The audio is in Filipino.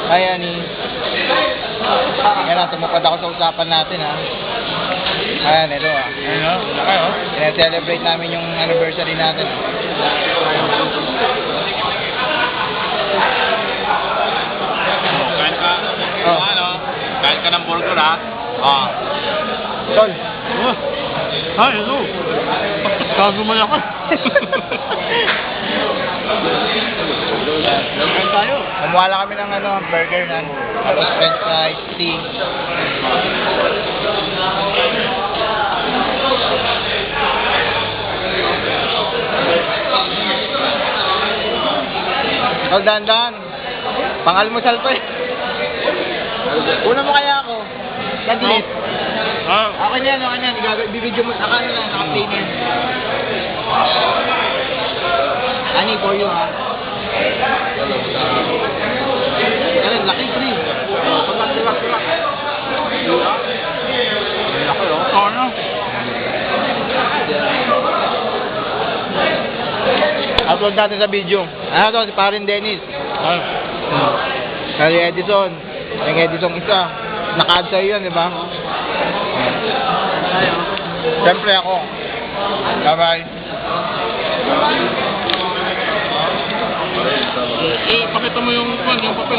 Hi, Annie. Yan na, tumupad ako sa usapan natin, ha. Ayan, ito, ha. Ayun, oh. Laki, oh. Celebrate namin yung anniversary natin. Kain ka. Oh. Ano? Kain ka ng burger, ha? Ah. Tol. Oh. Ay, ano? Gago mo ako. Kain tayo. Kumuha lang kami ng burger na. Tapos french fries, tea. Tol, dahan-dahan. Pang-almusal to eh. Una mo kaya ako. Saglit. Ah. Okay na yan, okay na yan. Bibidyo mo. Naka na, naka-play na yan. Ani, for you, ha? Alam, laki, pre. Pag-relax. Laki, oh. Ano? Upload natin sa video. Ano to, si Parin Dennis. Ay. Kali Edison. Yung Edison isa. Naka-add sa'yo yan, di ba? Siyempre ako. Bye-bye. Pakita mo yung papel.